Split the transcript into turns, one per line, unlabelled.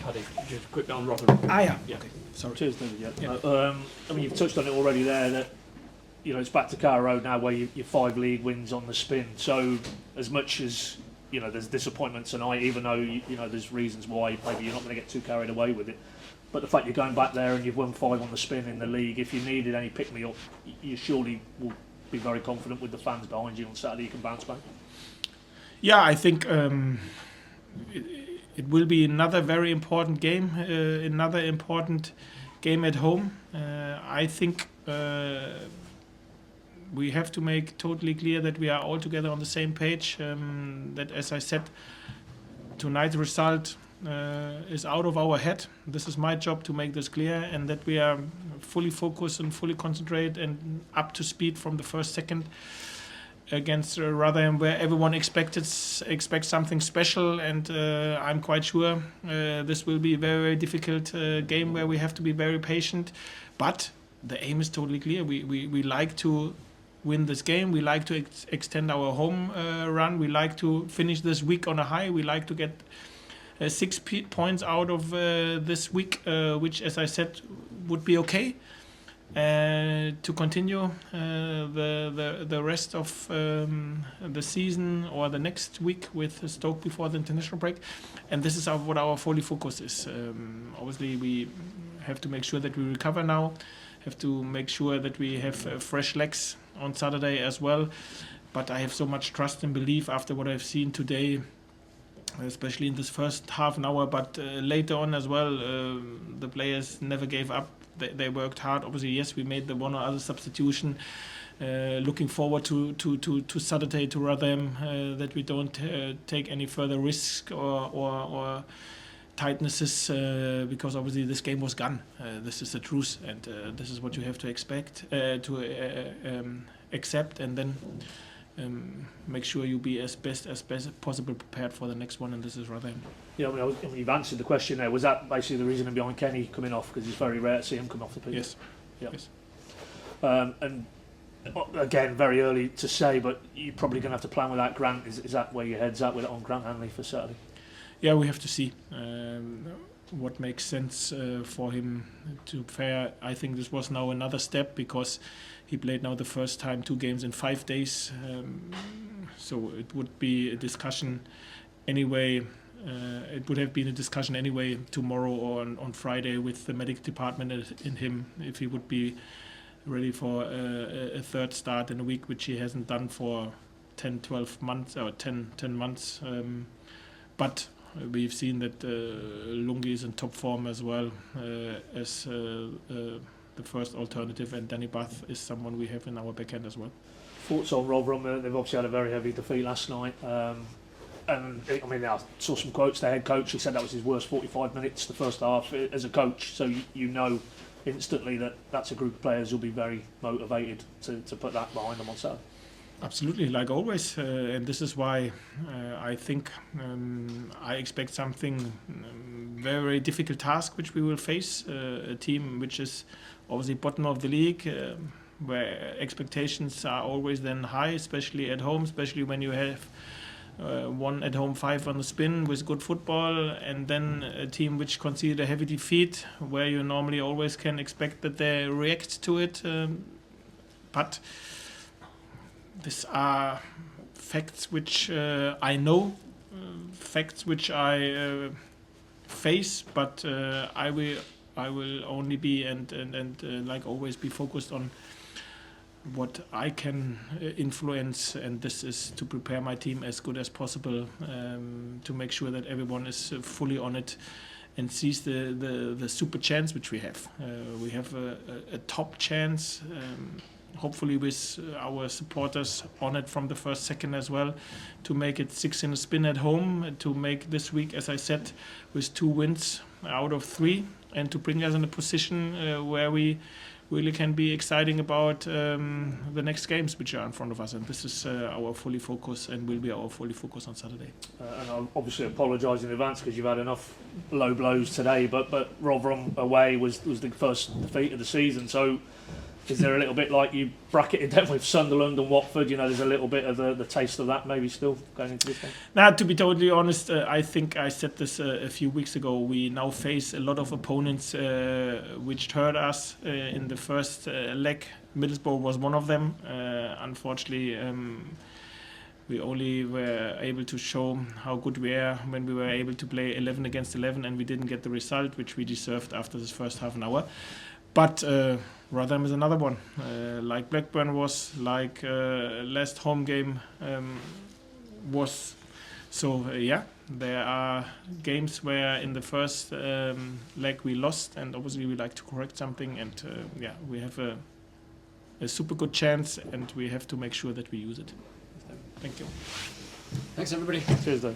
Paddy, just quickly on Rotherham.
Yeah.
Okay.
Sorry.
Cheers, David. I mean, you've touched on it already there that it's back to Carrow Road now, where you're 5 league wins on the spin. So as much as there's disappointment tonight, even though there's reasons why maybe you're not going to get too carried away with it. But the fact you're going back there and you've won 5 on the spin in the league, if you needed any pick-me-up, you surely will be very confident with the fans behind you on Saturday you can bounce back.
Yeah, I think it will be another very important game, at home. I think we have to make totally clear that we are all together on the same page. That, as I said, tonight's result is out of our head. This is my job to make this clear, and that we are fully focused and fully concentrate and up to speed from the first second against Rotherham, where everyone expects something special, and I'm quite sure this will be a very, very difficult game where we have to be very patient. But the aim is totally clear. We like to win this game. We like to extend our home run. We like to finish this week on a high. We like to get 6 points out of this week, which, as I said, would be okay. To continue the rest of the season or the next week with Stoke before the international break, and this is what our fully focus is. Obviously, we have to make sure that we recover now. Have to make sure that we have fresh legs on Saturday as well. But I have so much trust and belief after what I've seen today, especially in this first half an hour, but later on as well. The players never gave up. They worked hard. Obviously, yes, we made the one or other substitution. Looking forward to Saturday to Rotherham, that we don't take any further risk or tightnesses, because obviously this game was gone. This is the truth, and this is what you have to accept, and then make sure you be as best possible prepared for the next one, and this is Rotherham.
Yeah, I mean, you've answered the question there. Was that basically the reason behind Kenny coming off? Because it's very rare to see him come off the pitch.
Yes.
Yeah.
Yes.
And again, very early to say, but you're probably going to have to plan without Grant. Is that where your head's at with it on Grant Hanley for Saturday?
Yeah, we have to see what makes sense for him to fare. I think this was now another step, because he played now the first time 2 games in 5 days. So it would be a discussion anyway. It would have been a discussion anyway tomorrow or on Friday with the medical department in him, if he would be ready for a third start in a week, which he hasn't done for 12 months or 10 months. But we've seen that Lungi is in top form as well as the first alternative, and Danny Bath is someone we have in our backhand as well.
Thoughts on Rotherham? They've obviously had a very heavy defeat last night. And I mean, I saw some quotes. The head coach, he said that was his worst 45 minutes, the first half, as a coach. So you know instantly that that's a group of players who'll be very motivated to put that behind them on Saturday.
Absolutely, like always, and this is why I think I expect something very, very difficult task which we will face. A team which is obviously bottom of the league, where expectations are always then high, especially at home, especially when you have 1 at home, 5 on the spin with good football, and then a team which conceded a heavy defeat, where you normally always can expect that they react to it. But these are facts which I know, facts which I face, but I will only be and like always be focused on what I can influence, and this is to prepare my team as good as possible, to make sure that everyone is fully on it and sees the super chance which we have. We have a top chance, hopefully with our supporters on it from the first second as well, to make it 6 in a spin at home, to make this week, as I said, with 2 wins out of 3, and to bring us in a position where we really can be exciting about the next games which are in front of us, and this is our fully focus and will be our fully focus on Saturday.
And I obviously apologise in advance because you've had enough low blows today, but Rotherham away was the first defeat of the season, so Is there a little bit like you bracketed them with Sunderland and Watford? You know, there's a little bit of the taste of that maybe still going into this game?
Now, to be totally honest, I think I said this a few weeks ago. We now face a lot of opponents which hurt us in the first leg. Middlesbrough was one of them. Unfortunately, we only were able to show how good we are when we were able to play 11 against 11, and we didn't get the result which we deserved after this first half an hour. But Rotherham is another one, like Blackburn was, like last home game was. So yeah, there are games where in the first leg we lost, and obviously we like to correct something, and yeah, we have a super good chance, and we have to make sure that we use it. Thank you.
Thanks, everybody.
Cheers, though.